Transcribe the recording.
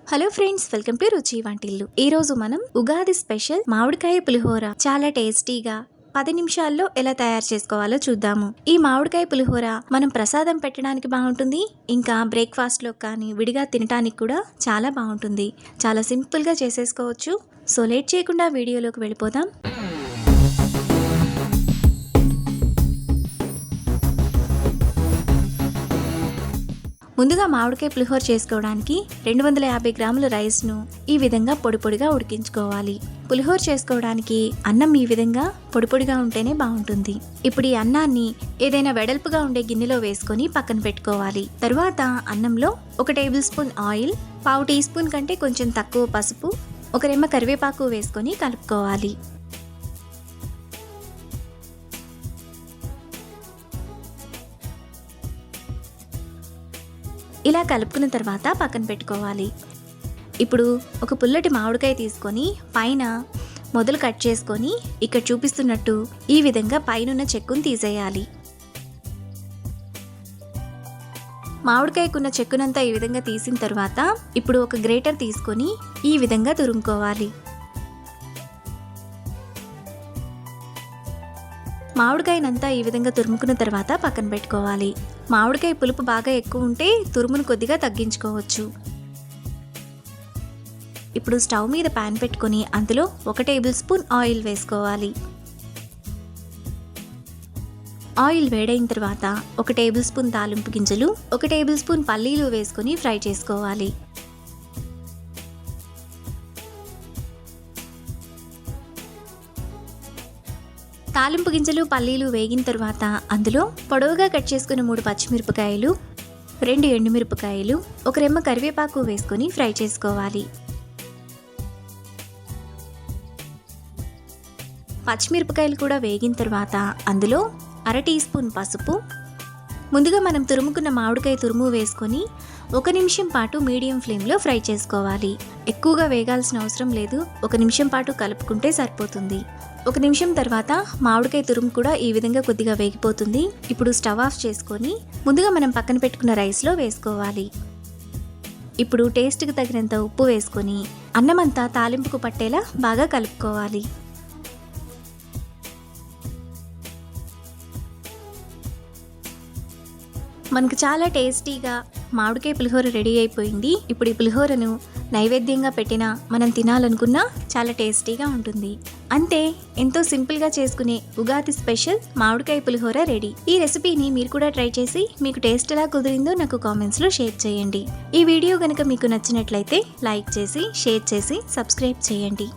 Hello friends, welcome to రుచి వంటిల్లు. ఈ రోజు మనం ఉగాది స్పెషల్ మామిడికాయ పులిహోర చాలా టేస్టీగా 10 నిమిషాల్లో ఎలా తయారు చేసుకోవాలో చూద్దాము. ఈ మామిడికాయ పులిహోర మనం ప్రసాదం పెట్టడానికి బాగుంటుంది, ఇంకా బ్రేక్ఫాస్ట్ లో కానీ విడిగా తినడానికి కూడా చాలా బాగుంటుంది. చాలా సింపుల్ గా చేసేసుకోవచ్చు. సో లేట్ చేయకుండా వీడియోలోకి వెళ్ళిపోదాం. ముందుగా మామిడికాయ పులిహోర చేసుకోవడానికి 250 గ్రాముల రైస్ను ఈ విధంగా పొడి పొడిగా ఉడికించుకోవాలి. పులిహోర చేసుకోవడానికి అన్నం ఈ విధంగా పొడి పొడిగా ఉంటేనే బాగుంటుంది. ఇప్పుడు ఈ అన్నాన్ని ఏదైనా వెడల్పుగా ఉండే గిన్నెలో వేసుకొని పక్కన పెట్టుకోవాలి. తరువాత అన్నంలో 1 tablespoon oil, 1/2 teaspoon కంటే కొంచెం తక్కువ పసుపు, 1 రెమ్మ కరివేపాకు వేసుకొని కలుపుకోవాలి. ఇలా కలుపుకున్న తర్వాత పక్కన పెట్టుకోవాలి. ఇప్పుడు ఒక పుల్లటి మామిడికాయ తీసుకొని పైన మొదలు కట్ చేసుకొని ఇక్కడ చూపిస్తున్నట్టు ఈ విధంగా పైనున్న చెక్కును తీసేయాలి. మామిడికాయకున్న చెక్కునంతా ఈ విధంగా తీసిన తర్వాత ఇప్పుడు ఒక గ్రేటర్ తీసుకొని ఈ విధంగా తురుముకోవాలి. మామిడికాయనంతా ఈ విధంగా తురుముకున్న తర్వాత పక్కన పెట్టుకోవాలి. మామిడికాయ పులుపు బాగా ఎక్కువ ఉంటే తురుమును కొద్దిగా తగ్గించుకోవచ్చు. ఇప్పుడు స్టవ్ మీద ప్యాన్ పెట్టుకొని అందులో 1 టేబుల్ స్పూన్ ఆయిల్ వేసుకోవాలి. ఆయిల్ వేడైన తర్వాత 1 టేబుల్ స్పూన్ తాలింపు గింజలు, 1 టేబుల్ స్పూన్ పల్లీలు వేసుకొని ఫ్రై చేసుకోవాలి. తాలింపు గింజలు పల్లీలు వేగిన తర్వాత అందులో పొడవుగా కట్ చేసుకున్న 3 పచ్చిమిరపకాయలు, 2 ఎండుమిరపకాయలు, 1 రెమ్మ కరివేపాకు వేసుకొని ఫ్రై చేసుకోవాలి. పచ్చిమిరపకాయలు కూడా వేగిన తర్వాత అందులో 1/2 టీ స్పూన్ పసుపు, ముందుగా మనం తురుముకున్న మామిడికాయ తురుము వేసుకొని 1 నిమిషం పాటు మీడియం ఫ్లేమ్లో ఫ్రై చేసుకోవాలి. ఎక్కువగా వేగాల్సిన అవసరం లేదు, 1 నిమిషం పాటు కలుపుకుంటే సరిపోతుంది. 1 నిమిషం తర్వాత మామిడికాయ తురుము కూడా ఈ విధంగా కొద్దిగా వేగిపోతుంది. ఇప్పుడు స్టవ్ ఆఫ్ చేసుకొని ముందుగా మనం పక్కన పెట్టుకున్న రైస్లో వేసుకోవాలి. ఇప్పుడు టేస్ట్కి తగినంత ఉప్పు వేసుకొని అన్నమంతా తాలింపుకు పట్టేలా బాగా కలుపుకోవాలి. మనకు చాలా టేస్టీగా మామిడికాయ పులిహోర రెడీ అయిపోయింది. ఇప్పుడు ఈ పులిహోరను నైవేద్యంగా పెట్టినా మనం తినాలనుకున్నా చాలా టేస్టీగా ఉంటుంది. అంతే, ఎంతో సింపుల్గా చేసుకునే ఉగాది స్పెషల్ మామిడికాయ పులిహోర రెడీ. ఈ రెసిపీని మీరు కూడా ట్రై చేసి మీకు టేస్ట్ ఎలా కుదిరిందో నాకు కామెంట్స్లో షేర్ చేయండి. ఈ వీడియో కనుక మీకు నచ్చినట్లయితే లైక్ చేసి, షేర్ చేసి, సబ్స్క్రైబ్ చేయండి.